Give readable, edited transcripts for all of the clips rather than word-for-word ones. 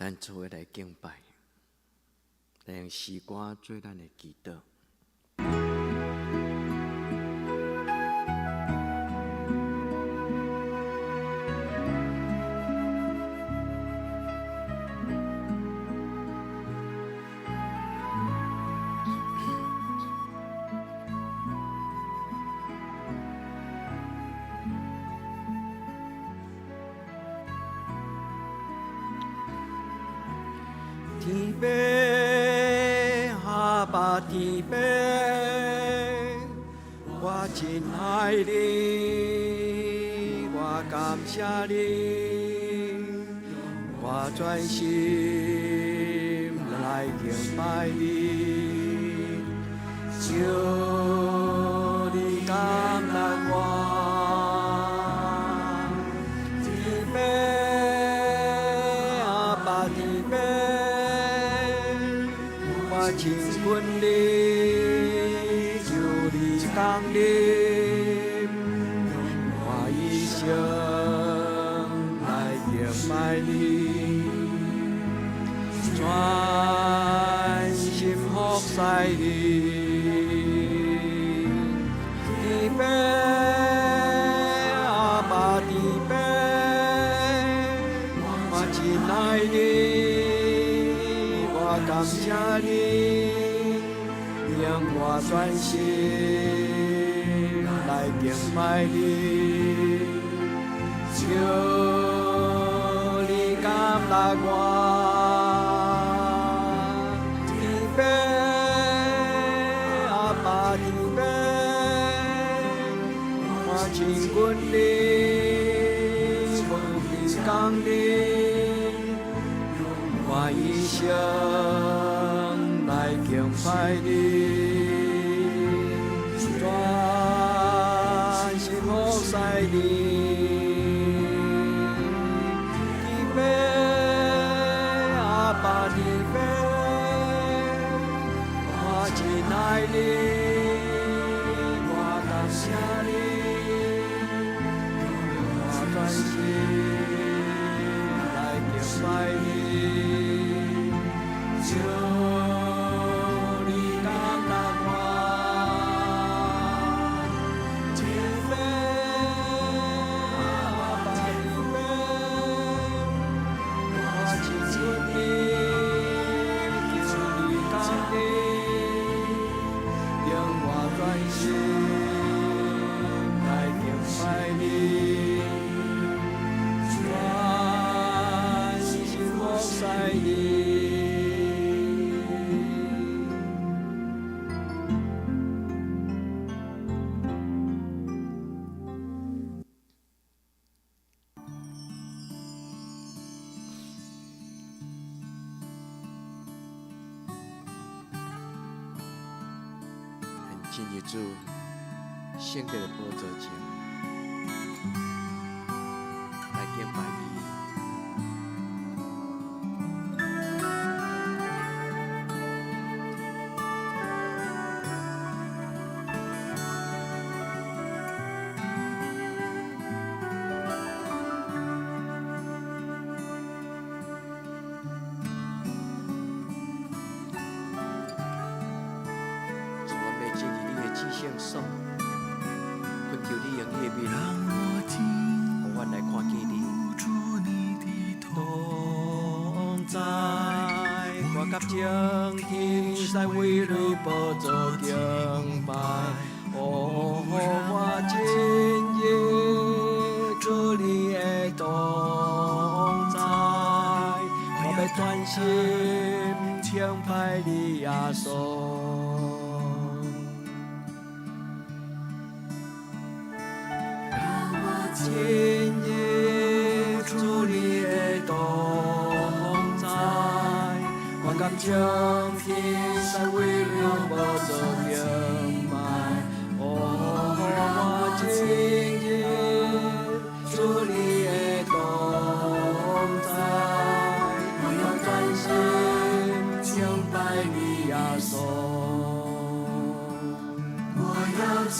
咱做伙来敬拜，来用诗歌做咱的祈祷。天父阿爸天父，我真爱你，我感谢你，我专心来敬拜你，求你感动我。亲阮你，求你降临，我一生来敬拜你，专心服侍你。天父阿爸天父，我真爱你。感谢你，让我专心来敬拜你，求你感动我。天父阿爸天父，我亲阮你，无比感恩。我一生来敬拜你，专心服侍你。天父阿爸天父，我真爱你，我感谢你，我专心来敬拜你。求你感动我，天父阿爸天父，我亲近你，求你降临，让我专心来敬拜你，专心服侍你。进入主圣洁的宝座前，来敬拜你。享受，恳求你用你的面，互阮来看见你同在。我甲整天在为你宝座敬拜，哦，我今夜做你的同在，我要专心敬拜你耶稣。今夜主你的同在，我甘将天在为了宝座敬拜。哦，我今夜主你的同在，我要专心敬拜你耶稣，我要敬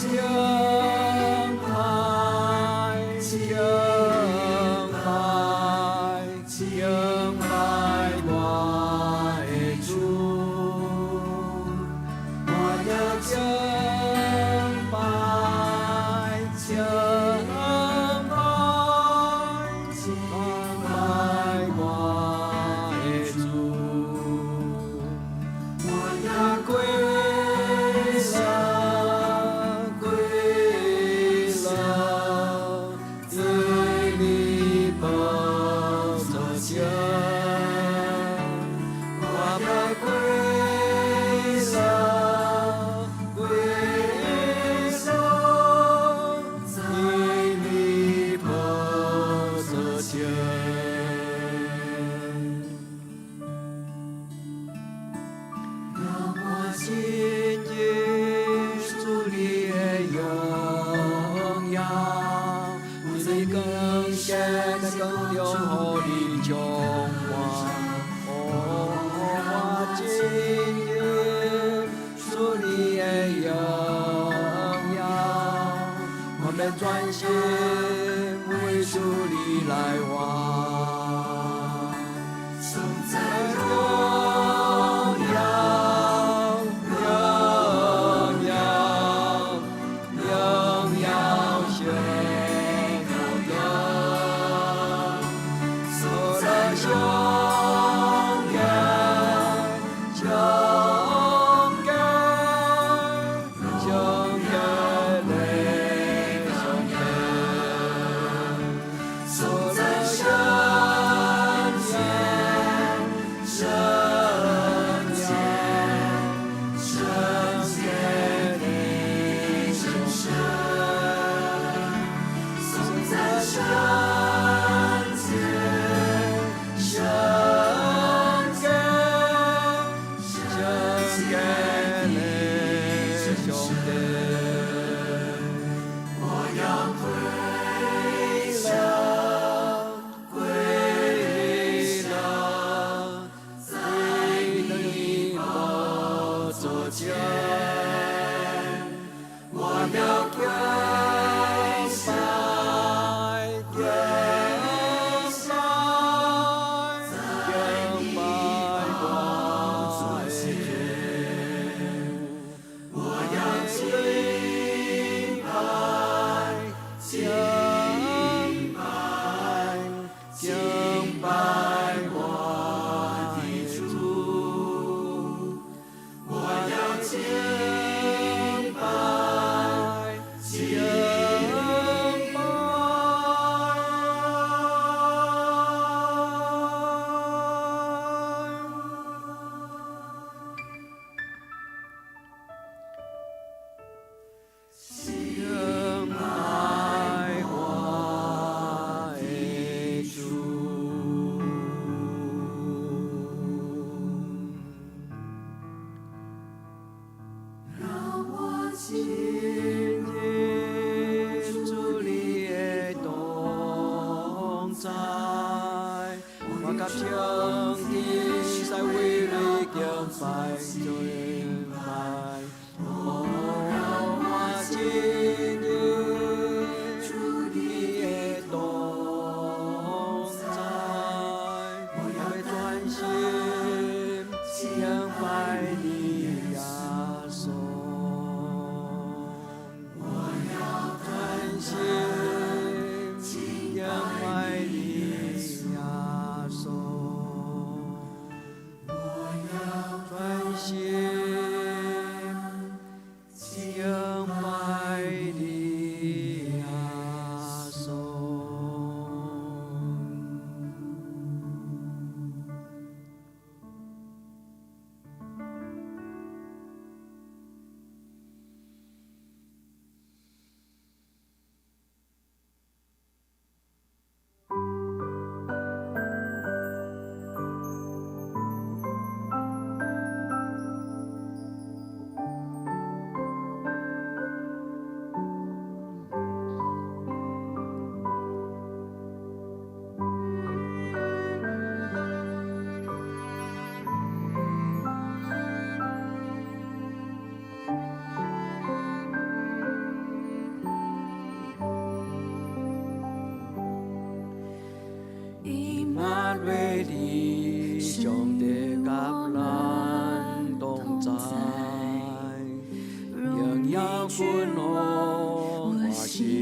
拜。敬拜，敬拜。的荣耀，我们专心为主你来活，颂赞荣耀，荣耀，荣耀宣告的，所的胸。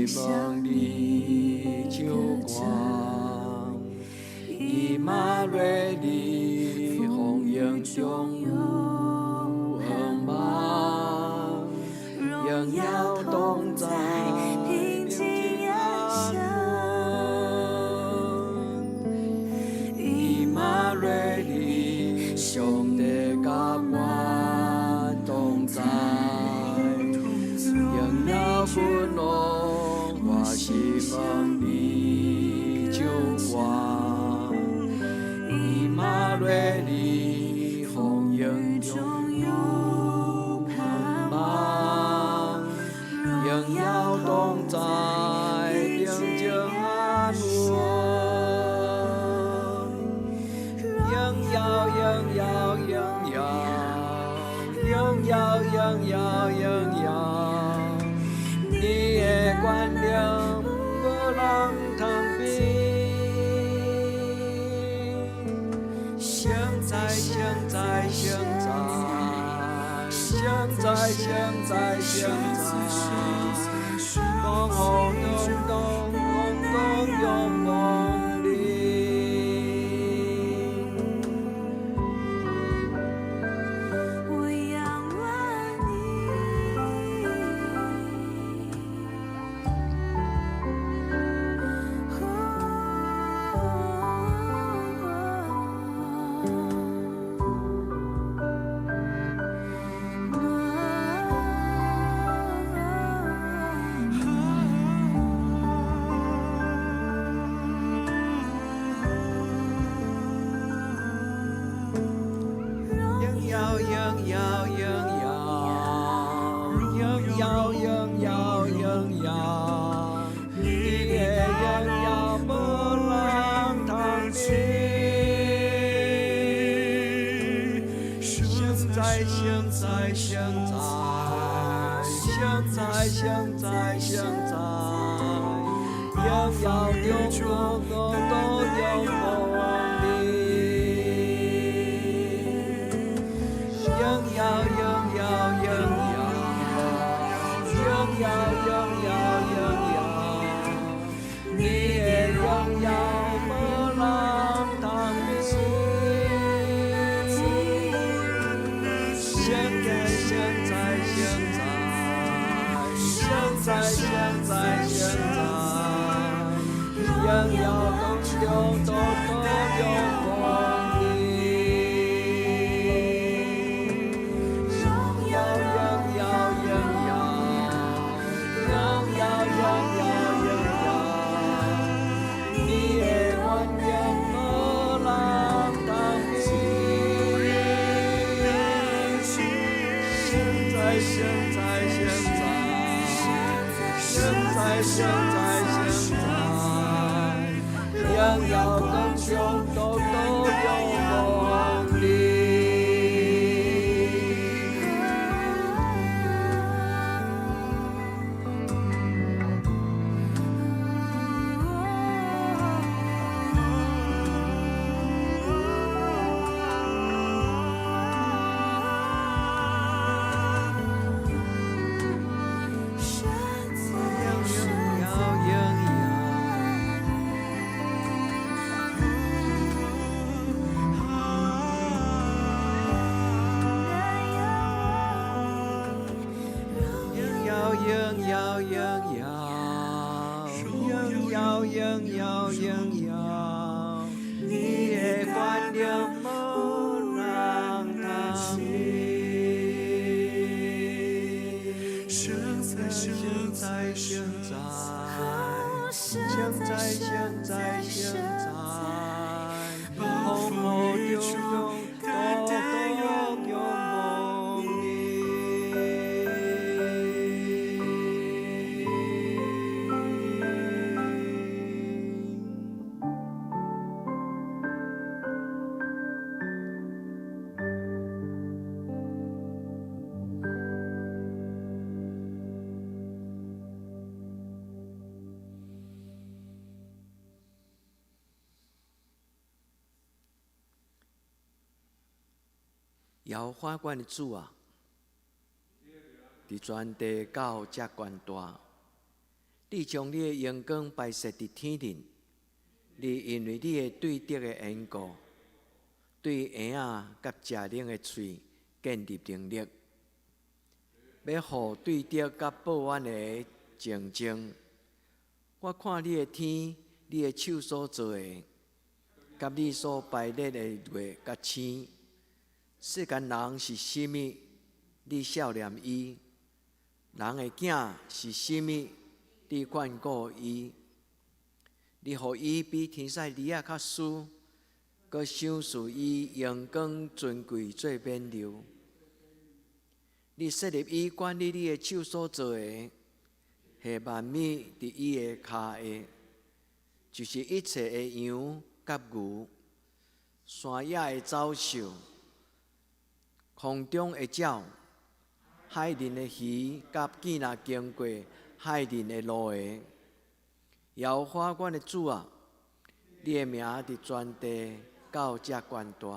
向你求光，以马内利红颜中有恩芒，荣耀同在，平静安详。以马内利兄弟甲我同在，荣耀君王。我希望你救光，以马内利红颜中有盼望，荣耀同在，平静安稳，荣耀荣耀荣耀荣耀荣耀。耀荣耀，你的管理无人通比。现在，现在，现在，现在，现在，现在，往后东东，往东永梦里。我仰望荣耀，荣耀，荣耀，荣耀，荣耀，荣耀，你的荣耀无人通比。现在，现在，现在，现在，现在，现在，荣耀中国都永梦里。荣耀，荣耀，荣耀，荣耀，荣耀，荣耀，你的荣耀无人通比。现在，现在，现在，现在，现在，荣耀更中都永梦里。荣耀，荣耀，荣耀，荣耀，荣耀，荣耀，你的万年无人通比。现在，现在，现在，现在，现在，现在，荣耀更中都永梦里。你的管理无人通比。现在，现在，现在，现在，现在，风后中都永梦里。摇花冠的主啊，伫全地到遮悬大，你将你的阳光摆设伫天顶，你因为你的对德的缘故，对婴仔甲食人的喙建立能力，要互对德甲保安的静静。我看你的天，你的手所做的，甲你所排列的月甲星。世间人是甚物，你少年伊；人的囝是甚物，你眷顾伊。你互伊比天使离仔较殊，搁赏赐伊阳光尊贵做冕旒。你设立伊管理你的手所做的，下万米伫伊的骹下，就是一切的羊甲牛，山野的走兽。空中的鸟，海面的鱼，甲见若经过海面的路的，摇花冠的主啊，你的名伫全地到遮悬大，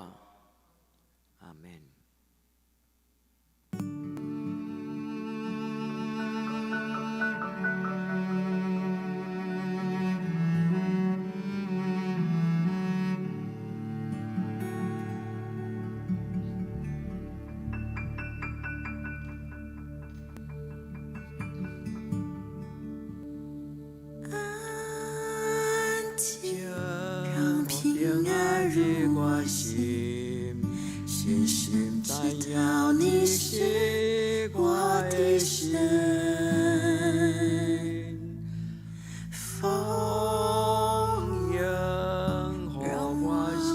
阿免。安静，让平安入我心，深深知道你是我的神。风让我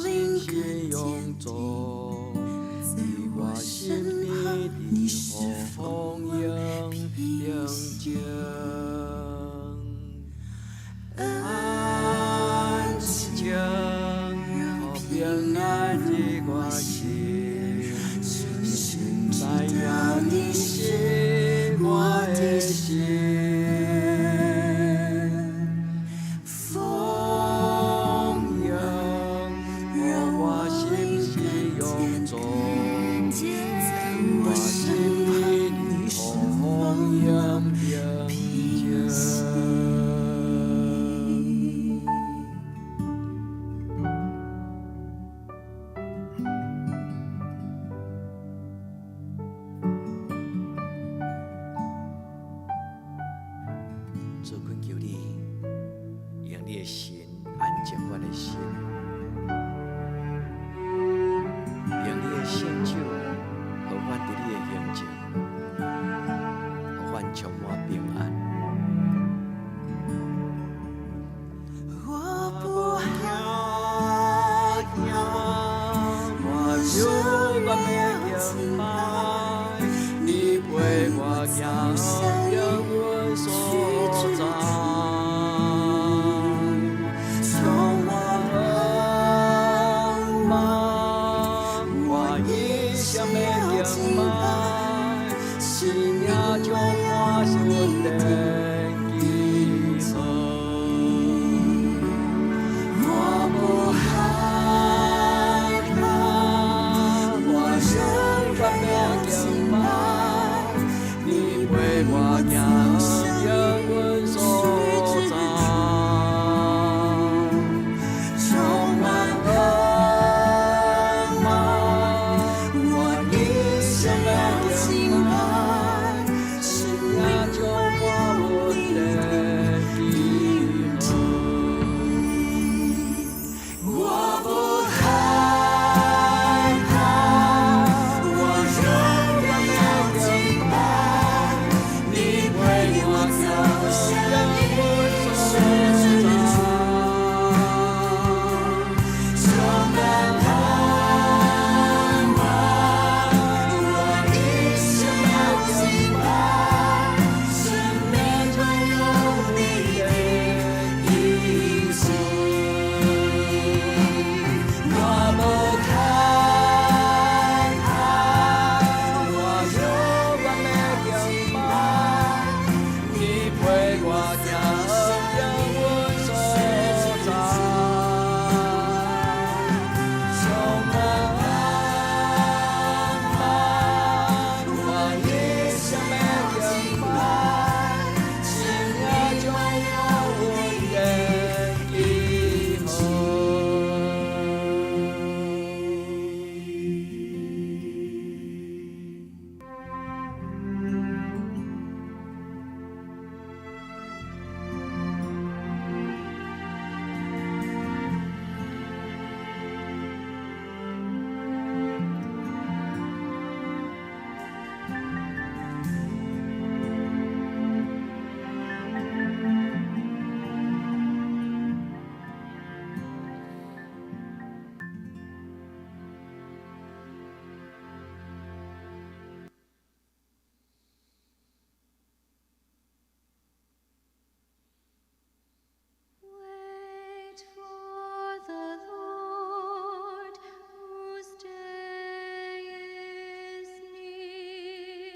心血永驻，在我身边你是风影平静。安静，让平安入我心，深深知道你是我的神。主恳求你，用你的心安静我的心，用你的圣手，互阮伫你的形前，互阮充满平安。我不害怕，我仍要敬拜，你陪我行向我所在。充满光芒，我一生要敬拜，是命中我所的记号。我不害怕，我仍然要敬拜，你陪我行向我所在。充满光芒，我一生要敬拜，是命中我的记号。我不害怕，我仍然要敬拜，你陪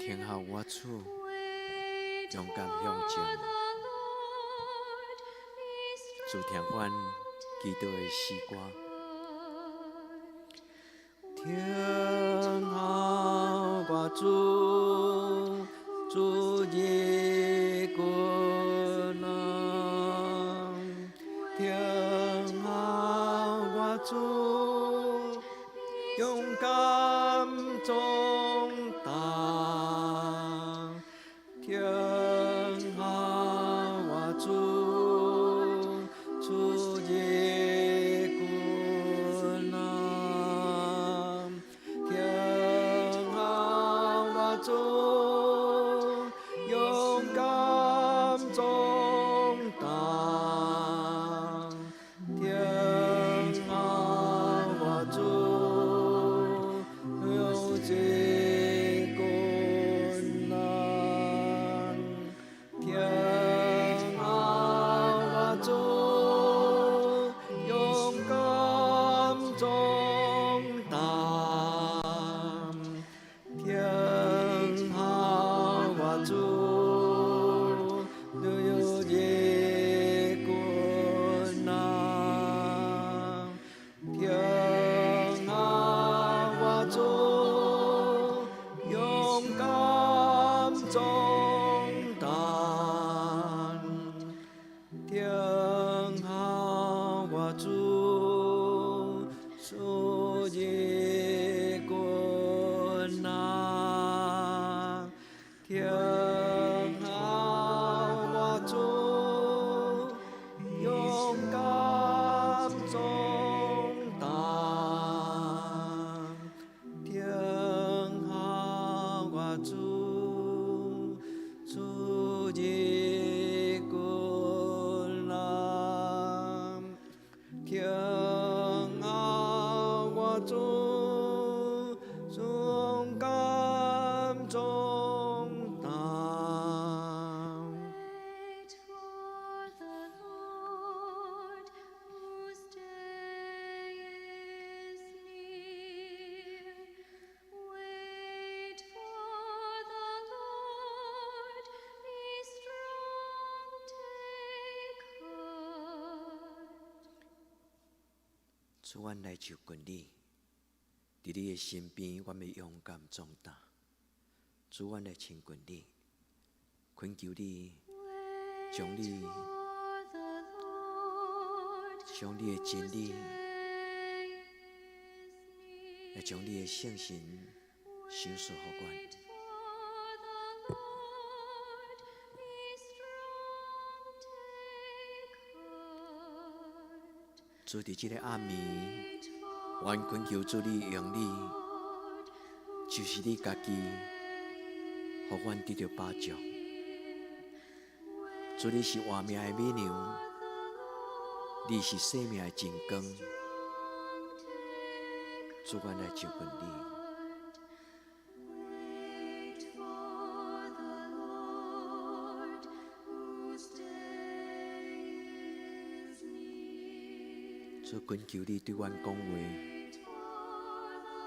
听候我处，勇敢向前。主听阮祈祷的诗歌，听候我主，主耶君啊，听候我主，勇敢壮大，听候我主，主耶君啊，听候我主，勇敢壮大，听候我主，耶君啊，听候我主，勇敢壮大，听候我主，耶君啊，听候我主，勇敢壮大，听候我主，主耶君啊，听候我主，勇敢壮大，听候我主，主耶君啊，听候我主，勇敢壮大。Wait for the Lord, whose day is near. Wait for the Lord, be strong, take heart. 主，阮来求问你，伫你的身边，阮要勇敢壮大。主，阮来亲近你，恳求你，将你 For the Lord, 将你的真理， day is 来 near. 将你的圣神赏赐予阮。 Wait for the Lord, be strong, take heart. 主，伫即个暗暝， Wait for 阮恳求主你用你， Lord, 就是你家己，予阮得到把助。主，你是活命的美娘，你是生命的真光。主，阮来求问你。 wait for the Lord, whose day is near. 主，恳求你对阮讲话， Wait for the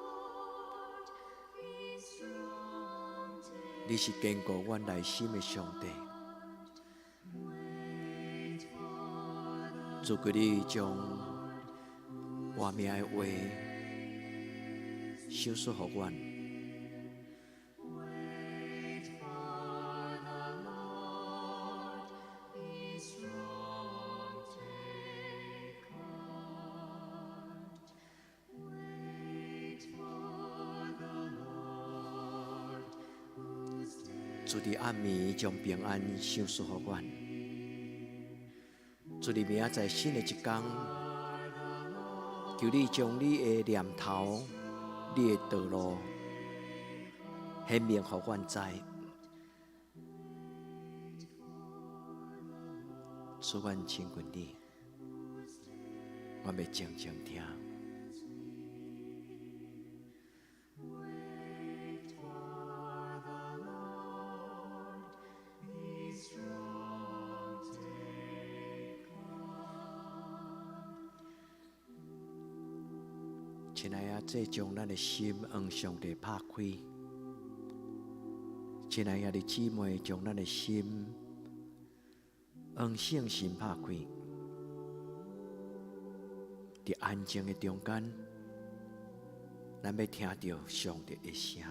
Lord, be strong, take 你是坚固阮内心的上帝。 wait for the 主，求你将活命的话赏赐予阮。 wait for the Lord, be strong, take heart. Wait for the Lord, whose day 主伫暗暝将平安赏赐予阮。主伫明仔载新的一天，求你将你的念头、你的道路显明予阮知。主，阮亲近你，阮要静静听。 wait for the Lord, be strong, take heart. 亲爱啊，这将咱的心向上帝拍开，亲爱的姊妹，将咱的心用圣心拍开，在安静的中间，咱要听到上帝的声。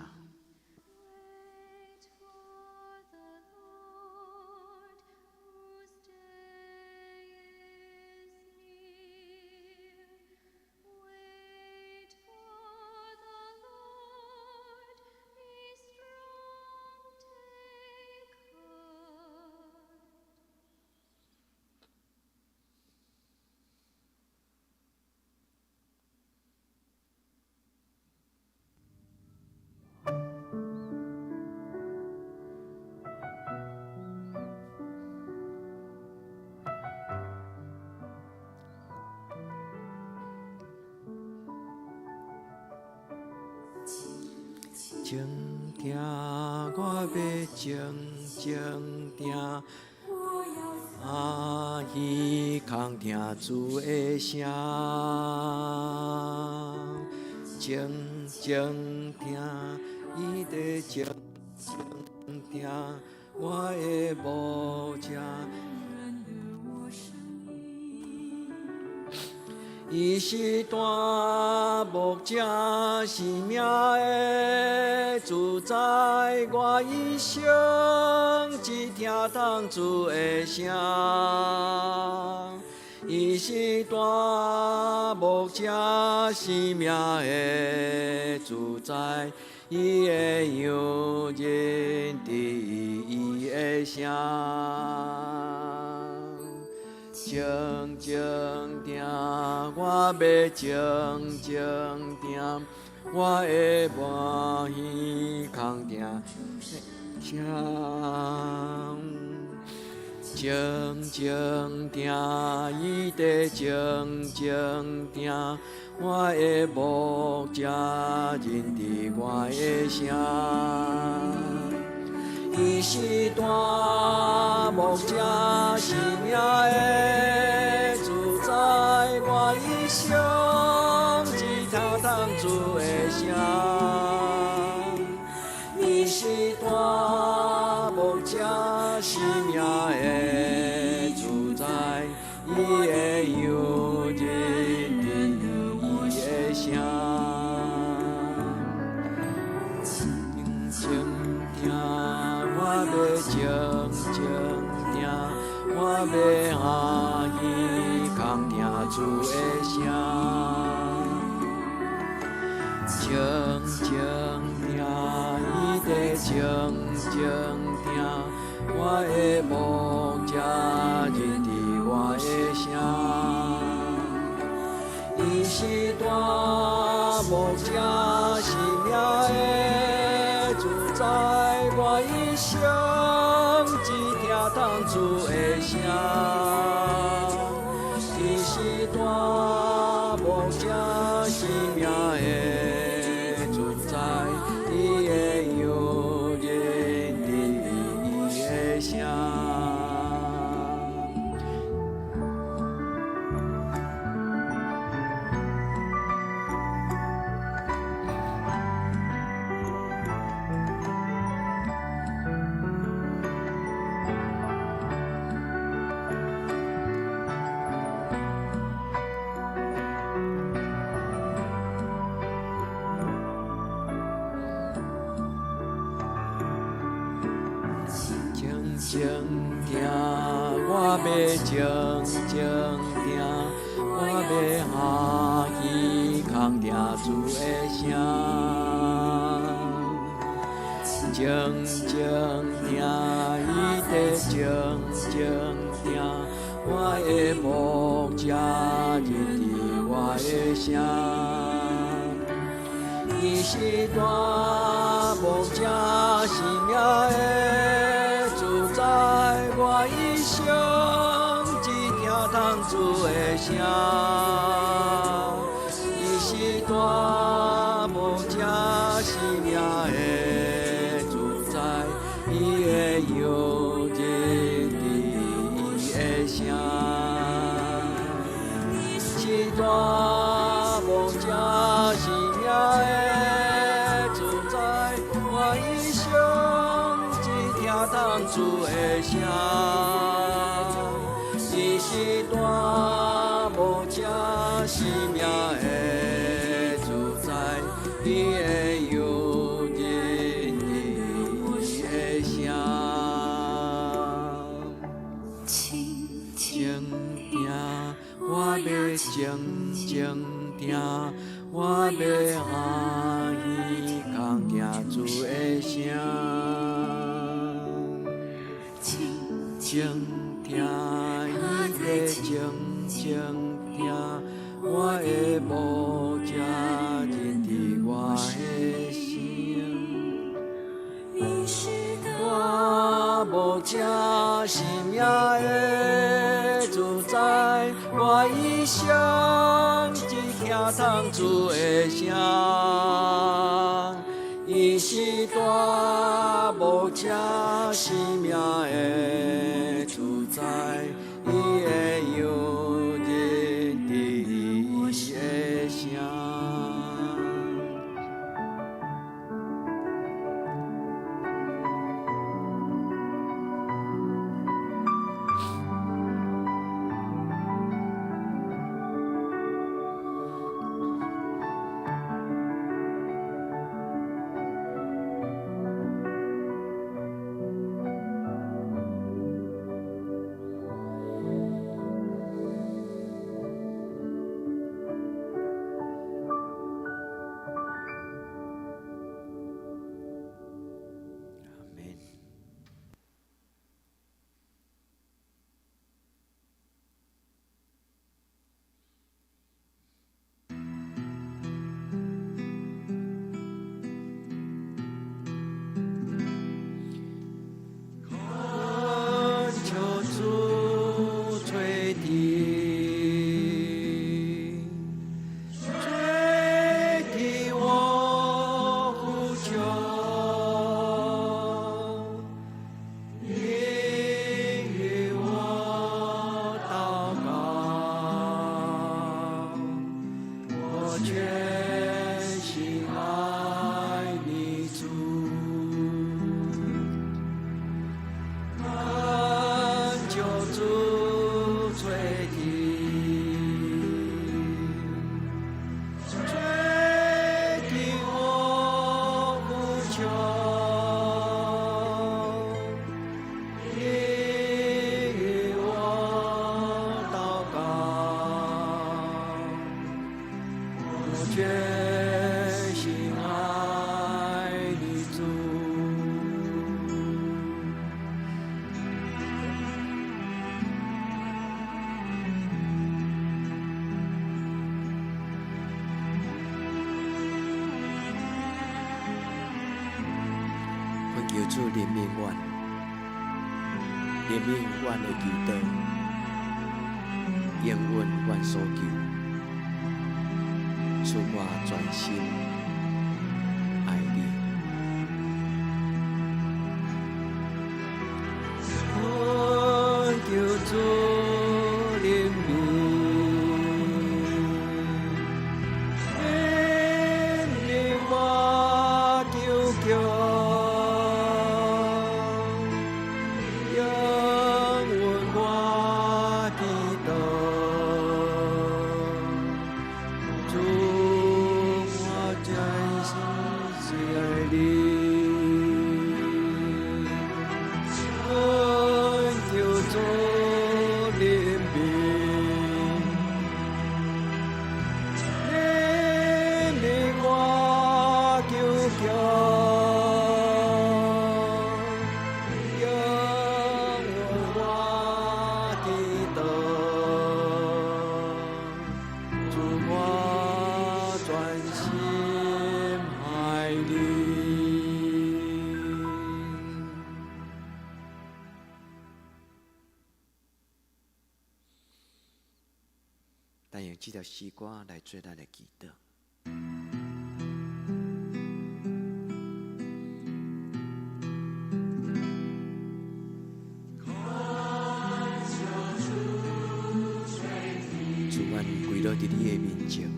静听，我要静静听，欢喜空听主的声，静静听，伊在静静听，我的牧者。伊是大牧者，生命的主宰，我一生只听从主的声。伊是大牧者，生命的主宰，伊的羊认得伊的声。静静听，我要静静听，我的欢喜空听声。静静听，伊在静静听，我的牧者认得我的声。伊是大牧者，生命的主宰，我一生只听从主的声。伊是大牧者，生命的主宰，伊的羊认得伊的声。静静听，我要欢喜空听主的声。静静听，伊在静静听，我的牧者认得我的声。伊是大牧者，生命的主宰，我一生只听从主的声。伊是大牧者，生命的主宰，伊的羊认得伊的声。静听，我要静静听，我要欢喜空听主的声。静静听，伊在静静听，我的牧者认得我的声。伊是大牧者，生命的主宰，我一生只听从主的声。伊是大牧者，生命的主宰，伊的羊认得伊的声。是大牧者，生命的主宰，我一生通主的声，伊是大无遮生命的主宰，伊会有人伊的声，静听，我要静静听，我要欢喜空听主的声，静听，伊要静静听，我的无遮人伫我的心，我无遮生命的主宰，我一生只听从主的声，伊是大无遮生命的主宰，伊会有人伫伊的声。求主怜悯阮，怜悯阮的祈祷，应允阮所求，使我专心爱你。我求主怜悯，怜悯我求求。但用这条诗歌来做咱的祈祷。主愿跪落伫你的面前，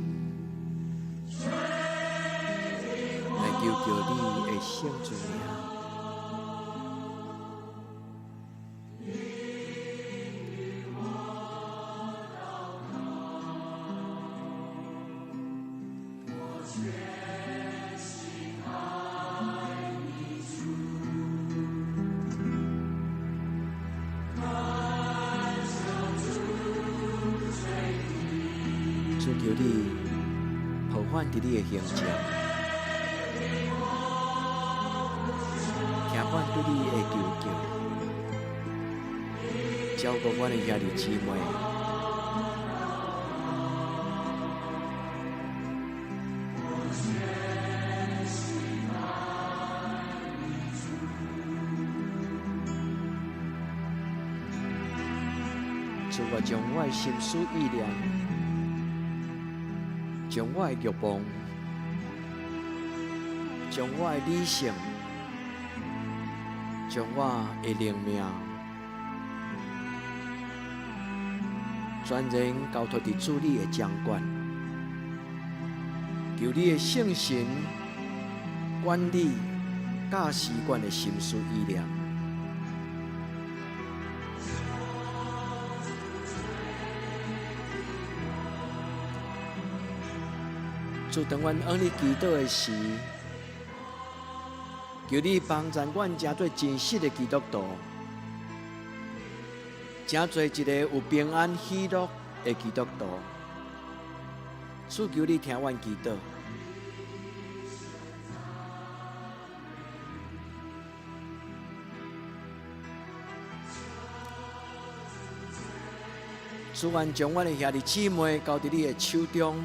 来求求你的圣尊名，求你互换伫你的形象，听阮对你的求救，照顾阮的兄弟姊妹。主啊，将我的心思意念，将我的欲望，将我的理性，将我的灵命，全然交托伫主你的掌管，求你的圣神管理、教示阮的心思意念。主，当阮向你祈祷的时，求你帮助阮真做真实的基督徒，真做一个有平安喜乐的基督徒。主，求你听阮祈祷。主，愿将阮的兄弟姊妹交伫你的手中。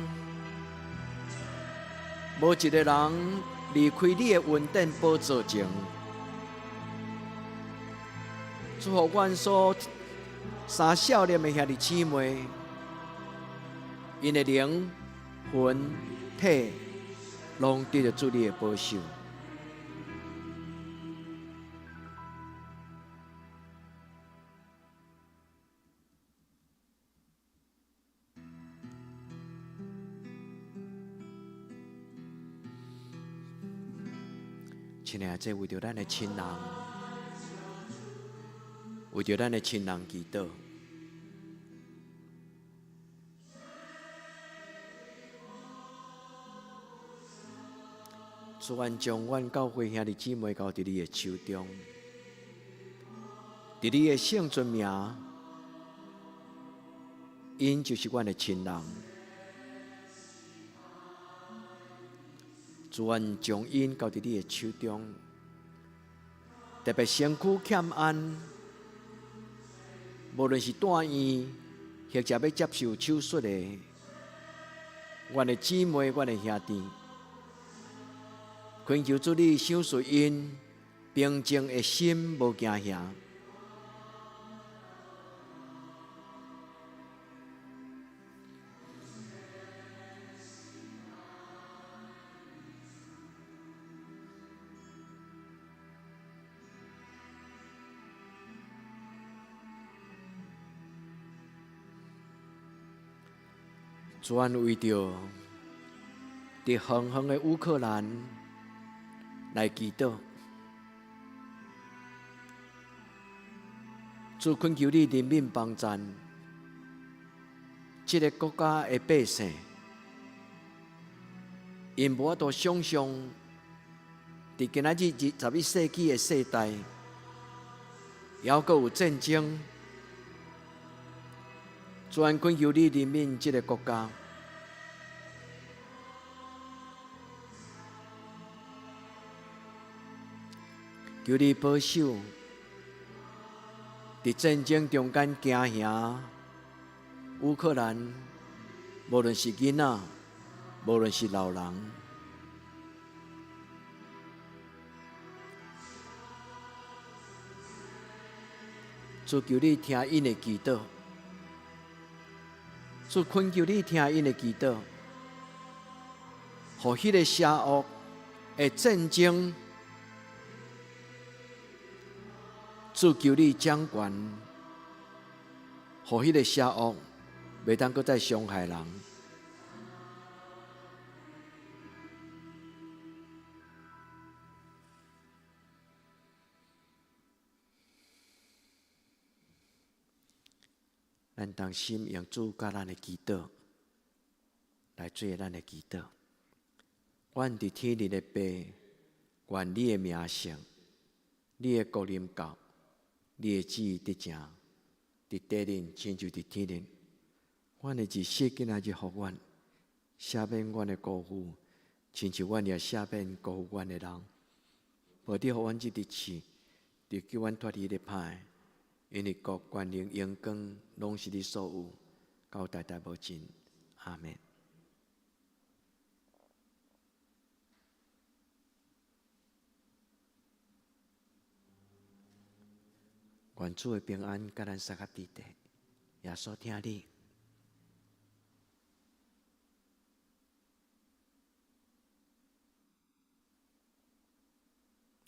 无一个人离开你的恩典宝座前，祝福阮所三少年的兄弟姊妹，因的灵魂体拢得着主你的保守。亲爱的，这为着咱的亲人，为着咱的亲人祈祷。主，愿将阮教会兄弟姊妹交伫你的手中，伫你的圣尊名，因就是阮的亲人。主，愿将因交伫你的手中，特别身躯欠安，无论是住院或者要接受手术的，阮的姊妹、阮的兄弟，恳求主你赏赐因平静的心，无惊吓。主，愿为着伫远远的乌克兰来祈祷。主，恳求你怜悯帮助这个国家的百姓，因无法度想象，伫今仔日21世纪的世代，还阁有战争。主，愿恳求你怜悯这个国家，求你保守伫战争中间行兄乌克兰，无论是囡仔，无论是老人。主，求你听因的祈祷。主，恳求你听因的祈祷，互迄个邪恶的战争，主求你掌权，互迄个邪恶袂当搁再伤害人。咱同心用主甲咱的祈祷来做咱的祈祷。阮伫天里的爸，愿你的名圣，你的国临到，你的旨意得成，伫地人亲像伫天人。阮的日息今仔日互阮，赦免阮的辜负，亲像阮也赦免辜负阮的人。无伫互阮即日市，就叫阮脱离咧歹，因为国、权力、荣光，拢是你所有，到代代无尽。阿们。愿主的平安，甲咱三合伫地，耶稣听你。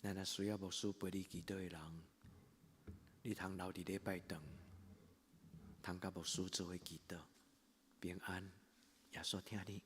咱若需要牧师陪你祈祷的人，你通留伫礼拜堂，通甲牧师做伙祈祷，平安，耶稣听你。